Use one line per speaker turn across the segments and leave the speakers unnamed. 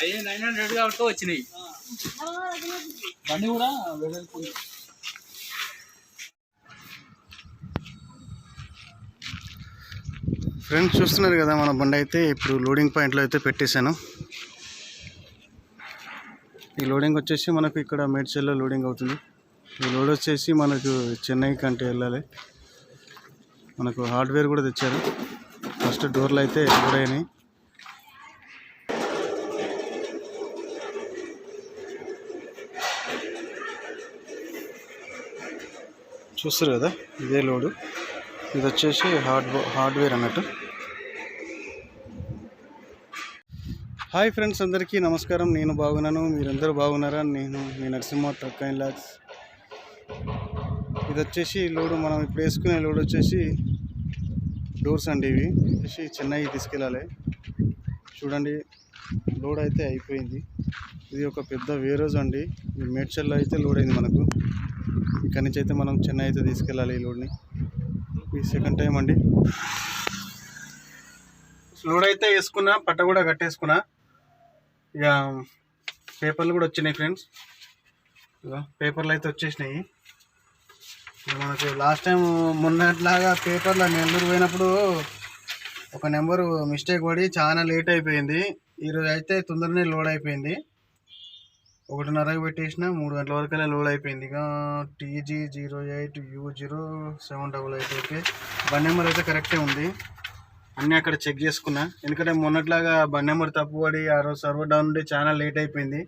అయ్యి 900 కాబట్టి వచ్చినాయి బండి కూడా వెళ్తుంది.
ఫ్రెండ్స్ చూస్తున్నారు కదా, మన బండి అయితే ఇప్పుడు లోడింగ్ పాయింట్లో అయితే పెట్టేశాను. ఈ లోడింగ్ వచ్చేసి మనకు ఇక్కడ మేడ్చల్లో లోడింగ్ అవుతుంది. ఈ లోడ్ వచ్చేసి మనకు చెన్నైకి అంటే వెళ్ళాలి. మనకు హార్డ్వేర్ కూడా తెచ్చారు. ఫస్ట్ డోర్లు అయితే లోడ్ అయినాయి. చూస్తారు కదా, ఇదే లోడు. ఇది వచ్చేసి హార్డ్వేర్ అన్నట్టు. హాయ్ ఫ్రెండ్స్, అందరికీ నమస్కారం. నేను బాగున్నాను, మీరందరూ బాగున్నారా? నేను మీ నరసింహ ట్రక్ అండ్ లాక్స్. ఇది వచ్చేసి లోడు, మనం ఇప్పుడు వేసుకునే లోడ్ వచ్చేసి డోర్స్ అండి. ఇవి వచ్చేసి చెన్నైకి తీసుకెళ్ళాలి. చూడండి, లోడ్ అయితే అయిపోయింది. ఇది ఒక పెద్ద వేరోజ్ అండి. ఇది మేడ్చల్లో అయితే లోడ్ అయింది మనకు. ఇక్కడి నుంచి అయితే మనం చెన్నై అయితే తీసుకెళ్ళాలి ఈ లోడ్ని. ఈ సెకండ్ టైం అండి. లోడ్ అయితే వేసుకున్నా, పట్ట కూడా కట్టేసుకున్నా. ఇక పేపర్లు కూడా వచ్చినాయి ఫ్రెండ్స్. ఇక పేపర్లు అయితే వచ్చేసినాయి. మనకు లాస్ట్ టైం మొన్నట్లాగా పేపర్లో నెల్లూరు పోయినప్పుడు ఒక నెంబరు మిస్టేక్ పడి చాలా లేట్ అయిపోయింది. ఈరోజు అయితే తొందరనే లోడ్ అయిపోయింది. 1:30కి పెట్టేసిన 3 గంటల వరకల్లా లోడ్ అయిపోయింది. ఇక TG08U0788 అయితే బండి నెంబర్ అయితే కరెక్టే ఉంది. అన్నీ అక్కడ చెక్ చేసుకున్నా. ఎందుకంటే మొన్నట్లాగా బండి నెంబర్ తప్పుపడి ఆ రోజు సర్వర్ డౌన్ ఉండి చాలా లేట్ అయిపోయింది.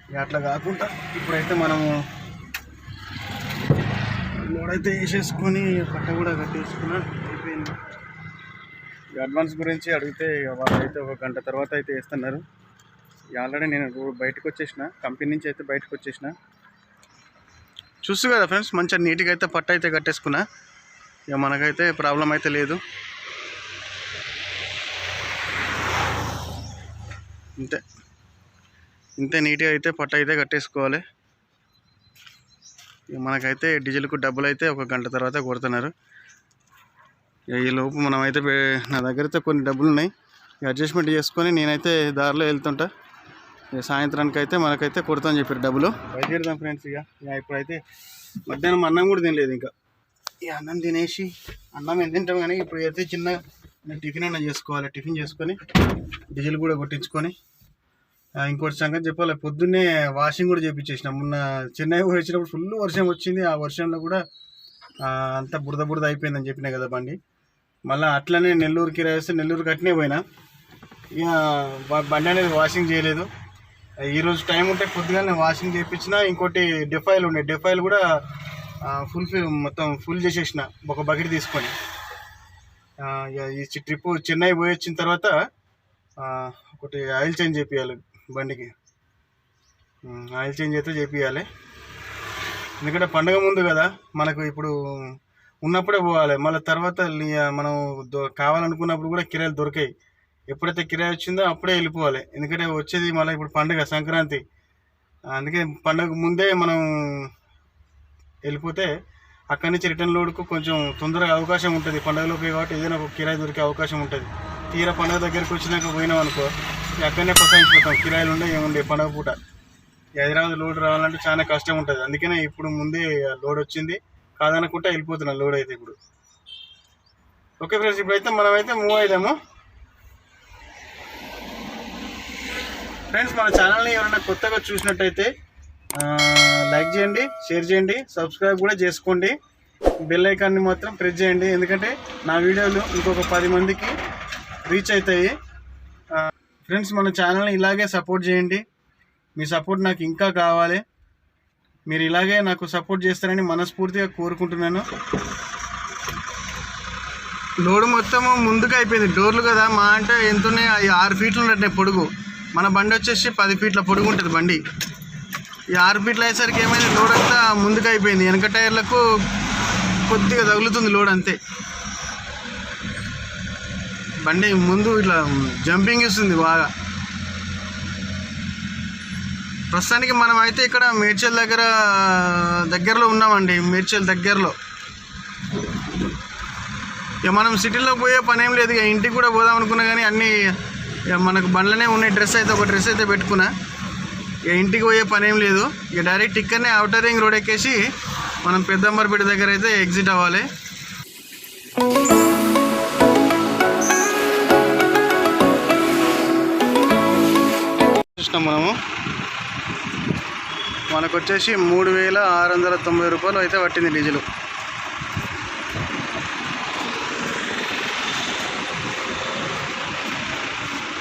ఇక అట్లా కాకుండా ఇప్పుడైతే మనము లోడ్ అయితే వేసేసుకొని పట్ట కూడా కట్టేసుకున్నా, అయిపోయింది. అడ్వాన్స్ గురించి అడిగితే వాళ్ళైతే 1 గంట తర్వాత అయితే వేస్తున్నారు. ఆల్రెడీ నేను బయటకు వచ్చేసిన, కంపెనీ నుంచి అయితే బయటకు వచ్చేసిన. చూస్తూ కదా ఫ్రెండ్స్, మంచిగా నీట్గా అయితే పట్ట అయితే కట్టేసుకున్నా. ఇక మనకైతే ప్రాబ్లం అయితే లేదు. ఇంతే నీట్గా అయితే పట్ట అయితే కట్టేసుకోవాలి. ఇక మనకైతే డీజిల్కు డబ్బులు అయితే 1 గంట తర్వాత కొడుతున్నారు. ఈ లోపు మనమైతే నా దగ్గర అయితే కొన్ని డబ్బులు ఉన్నాయి. అడ్జస్ట్మెంట్ చేసుకొని నేనైతే దారిలో వెళ్తుంటా. ఇక సాయంత్రానికి అయితే మనకైతే కొడతామని చెప్పారు డబ్బులు. బయలుదేరుదాం ఫ్రెండ్స్. ఇక ఇప్పుడైతే మధ్యాహ్నం అన్నం కూడా తినలేదు. ఇంకా ఈ అన్నం తినేసి, అన్నం ఎంత తింటాం కానీ ఇప్పుడు అయితే చిన్న టిఫిన్ అన్న చేసుకోవాలి. టిఫిన్ చేసుకొని డీజిల్ కూడా కొట్టించుకొని, ఇంకోటి సంగతి చెప్పాలి, పొద్దున్నే వాషింగ్ కూడా చేయించేసిన. మొన్న చెన్నై వచ్చినప్పుడు ఫుల్ వర్షం వచ్చింది. ఆ వర్షంలో కూడా అంతా బురద అయిపోయిందని చెప్పినా కదా బండి. మళ్ళీ అట్లనే నెల్లూరు కిరాయి వస్తే నెల్లూరుకి అట్నే పోయినా. ఇక బండి అనేది వాషింగ్ చేయలేదు. ఈరోజు టైం ఉంటే పొద్దుగానే వాషింగ్ చేయించిన. ఇంకోటి డెఫాయిల్ ఉండే, డెఫాయిల్ కూడా మొత్తం ఫుల్ చేసేసిన ఒక బకెట్ తీసుకొని. ఈ ట్రిప్ చెన్నై పోయి వచ్చిన తర్వాత ఒకటి ఆయిల్ చేంజ్ చేయించాలి బండికి. ఆయిల్ చేంజ్ అయితే చేయించాలి. ఎందుకంటే పండగ ముందు కదా మనకు, ఇప్పుడు ఉన్నప్పుడే పోవాలి. మళ్ళీ తర్వాత మనం కావాలనుకున్నప్పుడు కూడా కిరాయిలు దొరికాయి. ఎప్పుడైతే కిరాయి వచ్చిందో అప్పుడే వెళ్ళిపోవాలి. ఎందుకంటే వచ్చేది మళ్ళీ ఇప్పుడు పండుగ సంక్రాంతి. అందుకే పండుగ ముందే మనం వెళ్ళిపోతే అక్కడి నుంచి రిటర్న్ లోడ్కు కొంచెం తొందరగా అవకాశం ఉంటుంది. పండుగలోకి కాబట్టి ఏదైనా ఒక కిరాయి దొరికే అవకాశం ఉంటుంది. తీరా పండుగ దగ్గరికి వచ్చినాక పోయినాం అనుకో, అక్కడనే పసాయించిపోతాం. కిరాయిలు ఉండే ఏముండే పండుగ పూట. హైదరాబాద్ లోడ్ రావాలంటే చాలా కష్టం ఉంటుంది. అందుకనే ఇప్పుడు ముందే లోడ్ వచ్చింది, కాదనుకుంటా వెళ్ళిపోతున్నాం లోడ్ అయితే ఇప్పుడు. ఓకే ఫ్రెండ్స్, ఇప్పుడైతే మనమైతే మూవ్ అయిదాము. ఫ్రెండ్స్, మన ఛానల్ని ఎవరైనా కొత్తగా చూసినట్టయితే లైక్ చేయండి, షేర్ చేయండి, సబ్స్క్రైబ్ కూడా చేసుకోండి. బెల్ ఐకాన్ని మాత్రం ప్రెస్ చేయండి. ఎందుకంటే నా వీడియోలు ఇంకొక 10 మందికి రీచ్ అవుతాయి. ఫ్రెండ్స్, మన ఛానల్ని ఇలాగే సపోర్ట్ చేయండి. మీ సపోర్ట్ నాకు ఇంకా కావాలి. మీరు ఇలాగే నాకు సపోర్ట్ చేస్తారని మనస్ఫూర్తిగా కోరుకుంటున్నాను. లోడ్ మొత్తము ముందుకు అయిపోయింది. డోర్లు కదా మా అంటే ఎంత ఉన్నాయి, 6 ఫీట్లు ఉన్నట్టే పొడుగు. మన బండి వచ్చేసి 10 ఫీట్ల పొడుగు ఉంటుంది బండి. ఈ 6 ఫీట్లు అయ్యేసరికి ఏమైంది, లోడ్ అంతా ముందుకు అయిపోయింది. వెనక టైర్లకు కొద్దిగా తగులుతుంది లోడ్, అంతే. బండి ముందు ఇట్లా జంపింగ్ ఇస్తుంది బాగా. ప్రస్తుతానికి మనం అయితే ఇక్కడ మేడ్చల్ దగ్గరలో ఉన్నామండి. మేడ్చల్ దగ్గరలో ఇక మనం సిటీలో పోయే పని ఏం లేదు. ఇక ఇంటికి కూడా పోదాం అనుకున్నా కానీ అన్నీ ఇక మనకు బండ్లనే ఉన్నాయి. ఒక డ్రెస్ అయితే పెట్టుకున్నా. ఇక ఇంటికి పోయే పని ఏం లేదు. ఇక డైరెక్ట్ ఇక్కడనే ఔటర్ రింగ్ రోడ్ ఎక్కేసి మనం పెద్దంబర్పేట దగ్గర అయితే ఎగ్జిట్ అవ్వాలి. చూసినాం మనకు వచ్చేసి 3690 రూపాయలు అయితే పట్టింది డీజిల్.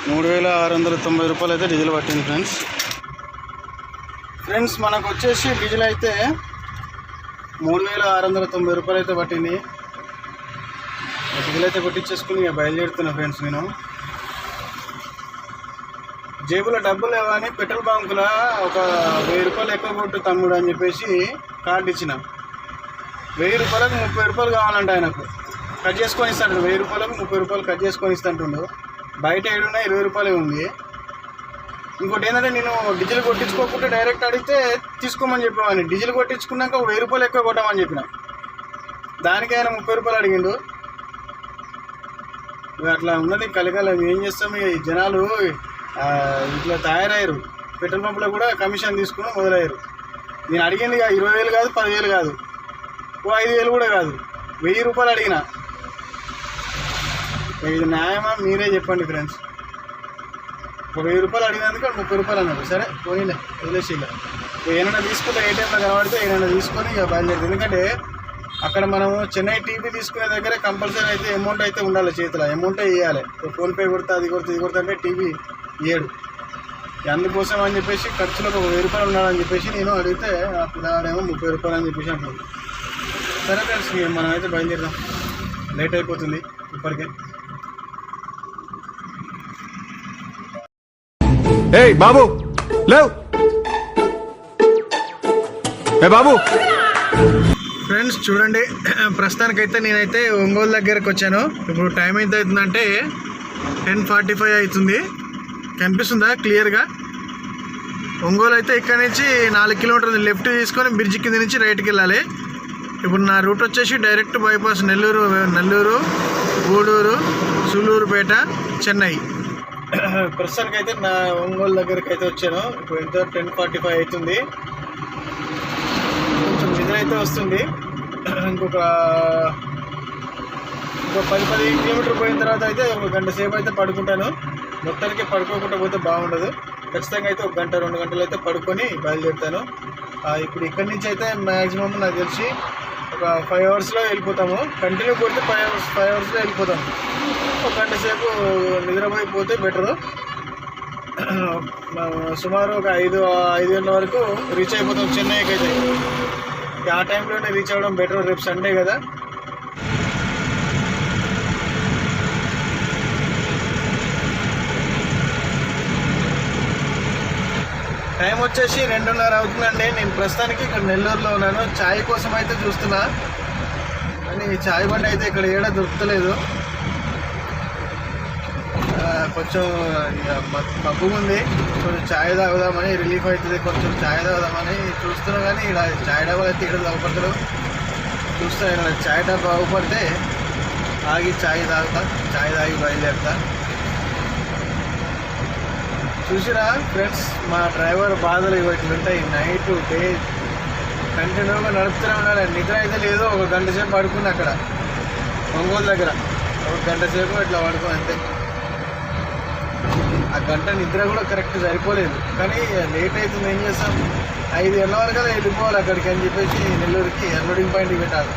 ₹3690 అయితే డీజిల్ పట్టింది ఫ్రెండ్స్. మనకు వచ్చేసి డీజిల్ అయితే 3690 రూపాయలు అయితే పట్టింది. డీజిల్ అయితే కొట్టించేసుకుని ఇక బయలుదేరుతున్నా ఫ్రెండ్స్. నేను జేబులో డబ్బులు లేవని పెట్రోల్ బంకులో ఒక 1000 రూపాయలు ఎక్కువ కొట్టు తమ్ముడు అని చెప్పేసి కార్డు ఇచ్చిన. 1000 రూపాయలకు 30 రూపాయలు కావాలంటే ఆయనకు కట్ చేసుకొని ఇస్తాడు. 1000 రూపాయలకు 30 రూపాయలు కట్ చేసుకొని ఇస్తుంటుండు. బయట 20 రూపాయలే ఉంది. ఇంకోటి ఏంటంటే నేను డీజిల్ కొట్టించుకోకుండా డైరెక్ట్ అడిగితే తీసుకోమని చెప్పేవాడిని. డీజిల్ కొట్టించుకున్నాక 1000 రూపాయలు ఎక్కువ కొట్టమని చెప్పిన. దానికి ఆయన 30 రూపాయలు అడిగిండు. అట్లా ఉన్నది కలికాలం. ఏం చేస్తాం, ఈ జనాలు ఇట్లా తయారయ్యారు. పెట్రోల్ పంపులో కూడా కమిషన్ తీసుకుని మొదలయ్యారు. నేను అడిగింది 20,000 కాదు, 10,000 కాదు, 5,000 కూడా కాదు, 1000 రూపాయలు అడిగిన. ఇది న్యాయమా మీరే చెప్పండి ఫ్రెండ్స్. 1000 రూపాయలు అడిగినందుకు 30 రూపాయలు అన్నారు. సరే పోనీలే, వదిలేసి ఇక ఏమైనా తీసుకుంటే ఏటీఎంలో కనబడితే ఏమైనా తీసుకొని ఇక బయలుదేరుతుంది. ఎందుకంటే అక్కడ మనము చెన్నై టీపీ తీసుకునే దగ్గర కంపల్సరీ అయితే అమౌంట్ అయితే ఉండాలి చేతిలో. అమౌంటే ఇవ్వాలి. ఫోన్పే కొడితే అది కొడితే ఇది కొడితే అంటే టీవీ ఇయ్యడు. అందుకోసం అని చెప్పేసి ఖర్చులో ఒక 1000 రూపాయలు ఉండాలని చెప్పేసి నేను అడిగితే ఆ పిల్లవాడేమో 30 రూపాయలు అని చెప్పేసి అంటుంది. సరే ఫ్రెండ్స్, మనం అయితే బయలుదేరుదాం. లేట్ అయిపోతుంది ఇప్పటికే.
ఏయ్ బాబు లేవ్, ఏ బాబు.
ఫ్రెండ్స్ చూడండి, ప్రస్తుతానికైతే నేనైతే ఒంగోలు దగ్గరకు వచ్చాను. ఇప్పుడు టైం ఎంత అవుతుందంటే 10:45 అవుతుంది. కనిపిస్తుందా క్లియర్గా? ఒంగోలు అయితే ఇక్కడ నుంచి 4 కిలోమీటర్లు లెఫ్ట్ తీసుకొని బ్రిడ్జి కింద నుంచి రైట్కి వెళ్ళాలి. ఇప్పుడు నా రూట్ వచ్చేసి డైరెక్ట్ బైపాస్ నెల్లూరు, గూడూరు, సూళ్ళూరుపేట, చెన్నై. ప్రస్తుతానికైతే నా ఒంగోలు దగ్గరికి అయితే వచ్చాను. ఇప్పుడు ఎంత 10:45 అవుతుంది. కొంచెం నిద్ర అయితే వస్తుంది. ఇంకొక 10 కిలోమీటర్ పోయిన తర్వాత అయితే 1 గంట సేపు అయితే పడుకుంటాను. మొత్తానికి పడుకోకుండా పోతే బాగుండదు. ఖచ్చితంగా అయితే 1 గంట 2 గంటలు అయితే పడుకొని బయలుదేరుతాను. ఇప్పుడు ఇక్కడి నుంచి అయితే మ్యాక్సిమం నాకు తెలిసి ఒక 5 అవర్స్లో వెళ్ళిపోతాము. కంటిన్యూ కొడితే 5 అవర్స్లో వెళ్ళిపోతాము. 1 గంట సేపు నిద్రపోయిపోతే బెటరు. సుమారు ఒక 5 గంటల వరకు రీచ్ అయిపోతాం చెన్నైకి అయితే. ఆ టైంలోనే రీచ్ అవ్వడం బెటర్. రేపు సండే కదా. టైం వచ్చేసి 2:30 అవుతుందండి. నేను ప్రస్తుతానికి ఇక్కడ నెల్లూరులో ఉన్నాను. ఛాయ్ కోసం అయితే చూస్తున్నా, కానీ ఛాయ్ బండి అయితే ఇక్కడ ఏడా దొరుకుతలేదు. కొంచెం మబ్బుగా ఉంది. కొంచెం ఛాయ్ తాగుదామని, రిలీఫ్ అవుతుంది, కొంచెం ఛాయ్ తాగుదామని చూస్తున్నా. కానీ ఇక్కడ ఛాయ్ డబ్బాలు అయితే ఇక్కడ తాగుపడతారు. చూస్తున్నా ఇక్కడ ఛాయ్ డబ్బా తాగుపడితే ఆగి ఛాయ్ తాగి బయలుదేరుతా. చూసిరా ఫ్రెండ్స్, మా డ్రైవర్ బాధలు ఇట్లుంటాయి. నైట్ డే కంటిన్యూగా నడుపుతూనే ఉండాలి. నిద్ర అయితే లేదు. 1 గంట సేపు పడుకున్నా అక్కడ ఒంగోలు దగ్గర. 1 గంట సేపు ఇట్లా పడుకుని అంతే. ఆ గంట నిద్ర కూడా కరెక్ట్ సరిపోలేదు. కానీ లేట్ అవుతుంది. ఏం చేస్తాం, 5 గంటల వరకు వెళ్ళిపోవాలి అక్కడికి అని చెప్పేసి నెల్లూరుకి అన్లోడింగ్ పాయింట్కి పెట్టాలి.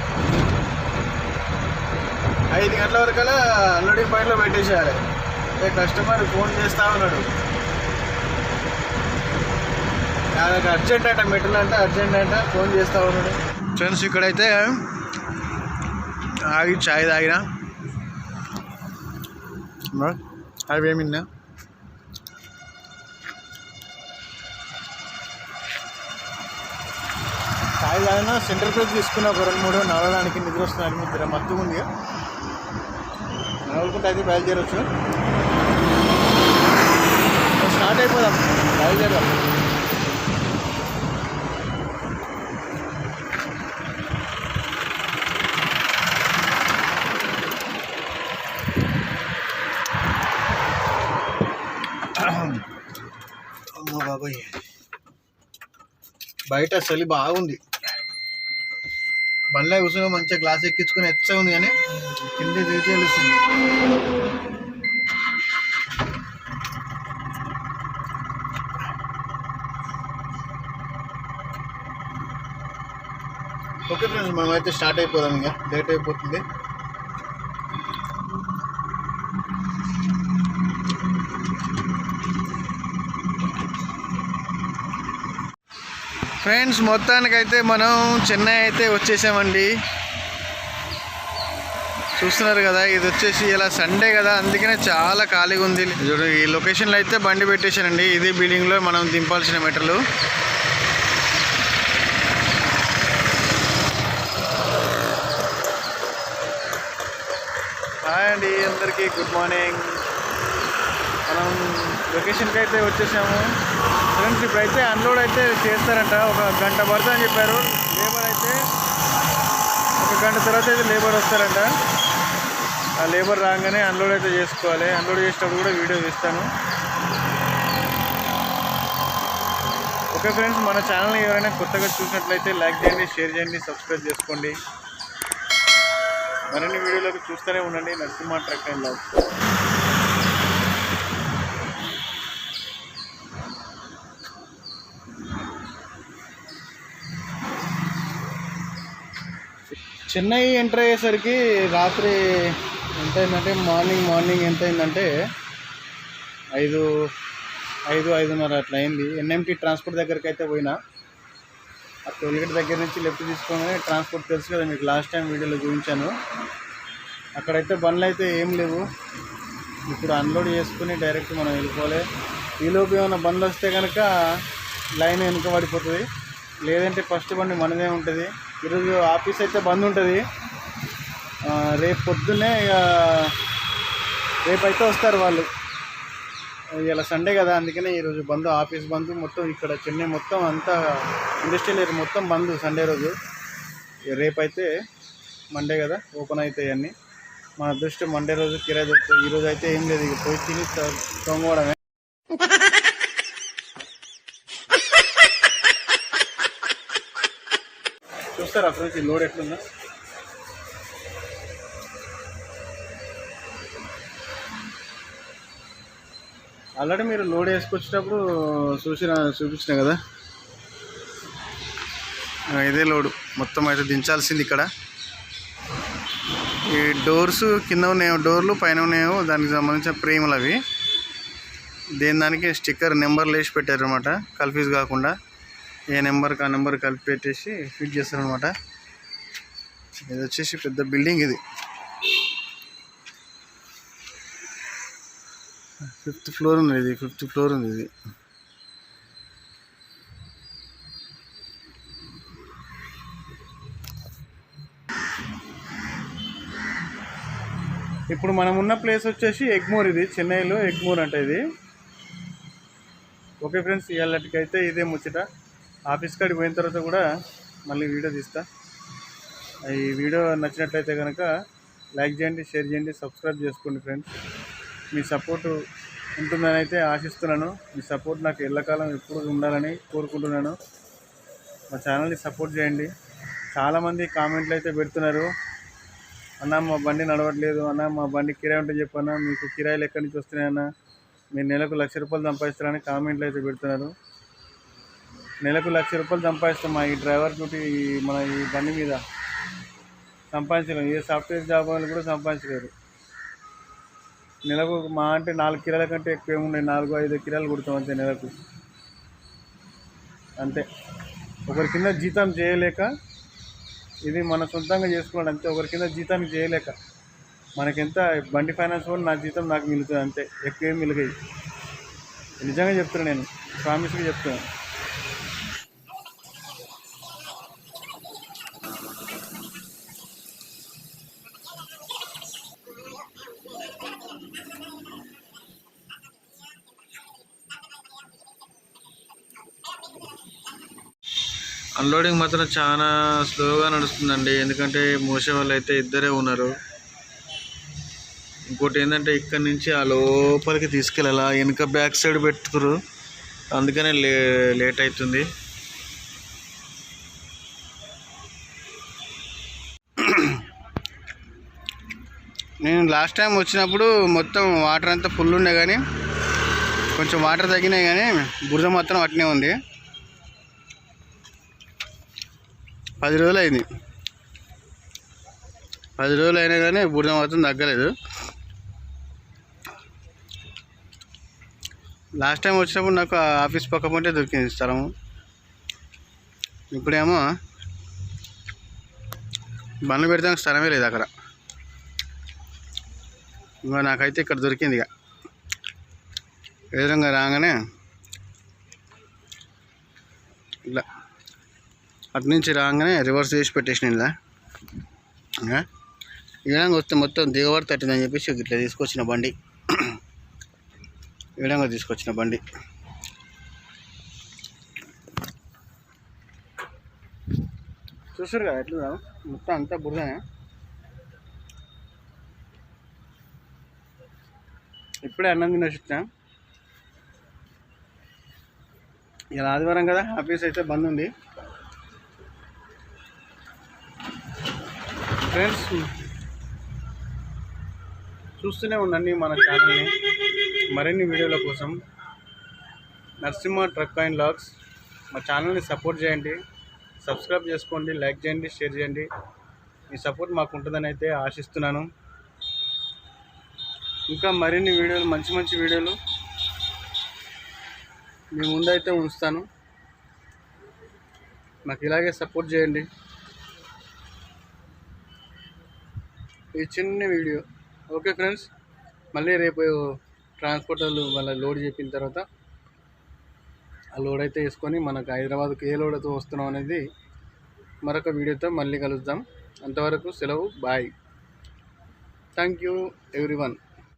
5 గంటల వరకు అన్లోడింగ్ పాయింట్లో పెట్టేసేయాలి. కస్టమర్ ఫోన్ చేస్తూ ఉన్నాడు, నాకు అర్జెంట్ అంట, మెటల్ అంటే అర్జెంట్ అంట, ఫోన్ చేస్తూ ఉన్నాడు. ఫ్రెండ్స్ ఇక్కడైతే ఆగి ఛాయ్ తాగినా. అవేమిన్నా ఛాయ్ తాగినా. సెంటర్ ప్లేస్ తీసుకున్న ఒక 2-3 నడవడానికి. నిద్ర వస్తున్నాయి, నిద్ర మత్తుగా ఉంది. నడవకుంటే అయితే బయలుదేరవచ్చు. స్టార్ట్ అయిపోదాం, బయలుదేరదాం. బాబాయ్, బయట చలి బాగుంది. బండ్లో కూర్చొని మంచిగా గ్లాస్ ఎక్కించుకుని ఎచ్చగా ఉంది, కానీ కింద దిగి తెలుస్తుంది. ఓకే ఫ్రెండ్స్, మనమైతే స్టార్ట్ అయిపోదాం, ఇంకా లేట్ అయిపోతుంది. ఫ్రెండ్స్, మొత్తానికైతే మనం చెన్నై అయితే వచ్చేసామండి. చూస్తున్నారు కదా, ఇది వచ్చేసి ఇలా సండే కదా, అందుకనే చాలా ఖాళీగా ఉంది. చూడు, ఈ లొకేషన్లో అయితే బండి పెట్టేశానండి. ఇది బిల్డింగ్లో మనం దింపాల్సిన మెటర్లు. హాయ్ అండి అందరికీ, గుడ్ మార్నింగ్. మనం లొకేషన్కి అయితే వచ్చేసాము ఫ్రెండ్స్. ఇప్పుడైతే అన్లోడ్ అయితే చేస్తారంట, 1 గంట పడుతుంది అని చెప్పారు. లేబర్ అయితే 1 గంట తర్వాత అయితే లేబర్ వస్తారంట. ఆ లేబర్ రాగానే అన్లోడ్ అయితే చేసుకోవాలి. అన్లోడ్ చేసేటప్పుడు కూడా వీడియో తీస్తాను. ఓకే ఫ్రెండ్స్, మన ఛానల్ని ఎవరైనా కొత్తగా చూసినట్లయితే లైక్ చేయండి, షేర్ చేయండి, సబ్స్క్రైబ్ చేసుకోండి. మరిన్ని వీడియోలకు చూస్తూనే ఉండండి. Narasimha truck and love. Chennai enter అయ్యేసరికి రాత్రి ఎంత అయిందంటే, మార్నింగ్ ఎంత అయిందంటే 5:30 అట్లా అయింది. ఎన్ఎంటీ ట్రాన్స్పోర్ట్ దగ్గరికి అయితే పోయినా. ఆ టోల్గేట్ దగ్గర నుంచి లెఫ్ట్ తీసుకొని ట్రాన్స్పోర్ట్ తెలుసు కదా మీకు, లాస్ట్ టైం వీడియోలో చూపించాను. అక్కడైతే బండ్లు అయితే ఏం లేవు. ఇప్పుడు అన్లోడ్ చేసుకుని డైరెక్ట్ మనం వెళ్ళిపోవాలి. ఈలోపు ఏమైనా బండ్లు వస్తే కనుక లైన్ వెనుకబడిపోతుంది, లేదంటే ఫస్ట్ బండి మనదే ఉంటుంది. ఈరోజు ఆఫీస్ అయితే బంద్ ఉంటుంది. రేపు పొద్దున్నే ఇక రేపైతే వస్తారు వాళ్ళు. ఇలా సండే కదా, అందుకనే ఈరోజు బంద్, ఆఫీస్ బంద్. మొత్తం ఇక్కడ చెన్నై మొత్తం అంతా ఇండస్ట్రియల్ ఏరియా మొత్తం బంద్ సండే రోజు. రేపైతే మండే కదా, ఓపెన్ అవుతాయి అన్నీ. మన అదృష్టం మండే రోజు కిరాయి దొరుకుతుంది. ఈరోజు అయితే ఏం లేదు, ఇక పోయి తిని తొంగడమే. చూస్తారా ఫ్రెండ్స్ ఈ లోడ్ ఎట్లుందా? ఆల్రెడీ మీరు లోడ్ వేసుకొచ్చేటప్పుడు చూపించిన కదా, ఇదే లోడు. మొత్తం అయితే దించాల్సింది ఇక్కడ. ఈ డోర్స్ కింద ఉన్నాయో డోర్లు, పైన ఉన్నాయో దానికి సంబంధించిన ప్రేమలు అవి. దానికి స్టిక్కర్ నెంబర్లు వేసి పెట్టారు అనమాట, కన్ఫ్యూజ్ కాకుండా. ఏ నెంబర్కి ఆ నెంబర్ కలిపి పెట్టేసి ఫిట్ చేస్తారనమాట. ఇది వచ్చేసి పెద్ద బిల్డింగ్, ఇది 5th ఫ్లోర్ ఉంది. ఇది 5th ఫ్లోర్ ఉంది. ఇది ఇప్పుడు మనం ఉన్న ప్లేస్ వచ్చేసి ఎగ్మోర్. ఇది చెన్నైలో ఎగ్మోర్ అంటే ఇది. ఓకే ఫ్రెండ్స్, ఇవాళకైతే ఇదే ముచ్చట. ఆఫీస్ కాడికి పోయిన తర్వాత కూడా మళ్ళీ వీడియో తీస్తా. ఈ వీడియో నచ్చినట్లయితే కనుక లైక్ చేయండి, షేర్ చేయండి, సబ్స్క్రైబ్ చేసుకోండి ఫ్రెండ్స్. మీ సపోర్టు ఉంటుందని అయితే ఆశిస్తున్నాను. మీ సపోర్ట్ నాకు ఎల్లకాలం ఎప్పుడు ఉండాలని కోరుకుంటున్నాను. మా ఛానల్ని సపోర్ట్ చేయండి. చాలామంది కామెంట్లు అయితే పెడుతున్నారు, అన్న మా బండి నడవట్లేదు అన్న, మా బండి కిరాయి ఉంటే చెప్పన్నా, మీకు కిరాయిలు ఎక్కడి నుంచి వస్తున్నాయన్నా, మీరు నెలకు 1,00,000 రూపాయలు సంపాదిస్తారని కామెంట్లు అయితే పెడుతున్నారు. నెలకు 1,00,000 రూపాయలు సంపాదిస్తాం. మా ఈ డ్రైవర్ డ్యూటీ మన ఈ బండి మీద సంపాదించలేము. ఏ సాఫ్ట్వేర్ జాబ్ వాళ్ళు కూడా సంపాదించలేరు. నెలకు మా అంటే 4 కిరాల కంటే ఎక్కువ ఏముండే, 4-5 కిరాలు కుడతాం అంతే నెలకు. అంతే, ఒకరి కింద జీతం చేయలేక, ఇది మన సొంతంగా చేసుకోవడం అంతే. ఒకరి కింద జీతానికి చేయలేక మనకెంత బండి ఫైనాన్స్ కూడా నా జీతం నాకు మిగులుతుంది అంతే, ఎక్కువ ఏం మిలిగాయి. నిజంగా చెప్తున్నాను, నేను ప్రామిస్గా చెప్తున్నాను. అన్లోడింగ్ మాత్రం చాలా స్లోగా నడుస్తుందండి, ఎందుకంటే మోసే వాళ్ళు అయితే ఇద్దరే ఉన్నారు. ఇంకోటి ఏంటంటే ఇక్కడ నుంచి ఆ లోపలికి తీసుకెళ్ళాలా, వెనుక బ్యాక్ సైడ్ పెట్టుకురు. అందుకనే లేట్ అవుతుంది. నేను లాస్ట్ టైం వచ్చినప్పుడు మొత్తం వాటర్ అంతా ఫుల్ ఉండే, కానీ కొంచెం వాటర్ తగ్గినాయి, కానీ బురద మొత్తం అట్నే ఉంది. 10 రోజులు అయింది. 10 రోజులు అయినా కానీ బురద మొత్తం తగ్గలేదు. లాస్ట్ టైం వచ్చినప్పుడు నాకు ఆఫీస్ పక్క పొంటే దొరికింది స్థలము. ఇప్పుడేమో బండ్లు పెడతానికి స్థలమే లేదు అక్కడ. ఇంకా నాకైతే ఇక్కడ దొరికింది. ఇక ఎదురుగా రాగానే ఇలా అటు నుంచి రాగానే రివర్స్ చేసి పెట్టేసిన ఇలా విధంగా వస్తే మొత్తం దిగబడి తట్టిందని చెప్పేసి ఇట్లా తీసుకొచ్చిన బండి. ఈ విధంగా తీసుకొచ్చిన బండి. చూసారు కదా ఎట్లా మొత్తం అంతా బురదనే. ఇప్పుడే అన్నం తినేసినా. ఇలా ఆదివారం కదా, ఆఫీస్ అయితే బంద్ ఉంది. ఫ్రెండ్స్ చూస్తూనే ఉండండి మన ఛానల్ని. మరిన్ని వీడియోల కోసం నరసింహ ట్రక్ అండ్ వ్లాగ్స్ మా ఛానల్ని సపోర్ట్ చేయండి. సబ్స్క్రైబ్ చేసుకోండి, లైక్ చేయండి, షేర్ చేయండి. మీ సపోర్ట్ మాకు ఉంటుందని అయితే ఆశిస్తున్నాను. ఇంకా మరిన్ని వీడియోలు, మంచి మంచి వీడియోలు మీ ముందైతే ఉంచుతాను. నాకు ఇలాగే సపోర్ట్ చేయండి. ఈ చిన్న వీడియో ఓకే ఫ్రెండ్స్. మళ్ళీ రేపు ట్రాన్స్పోర్టర్లు మళ్ళీ లోడ్ చెప్పిన తర్వాత ఆ లోడ్ అయితే వేసుకొని మనకు హైదరాబాద్కి ఏ లోడ్ అయితే వస్తున్నాం అనేది మరొక వీడియోతో మళ్ళీ కలుద్దాం. అంతవరకు సెలవు. బాయ్. Thank you everyone.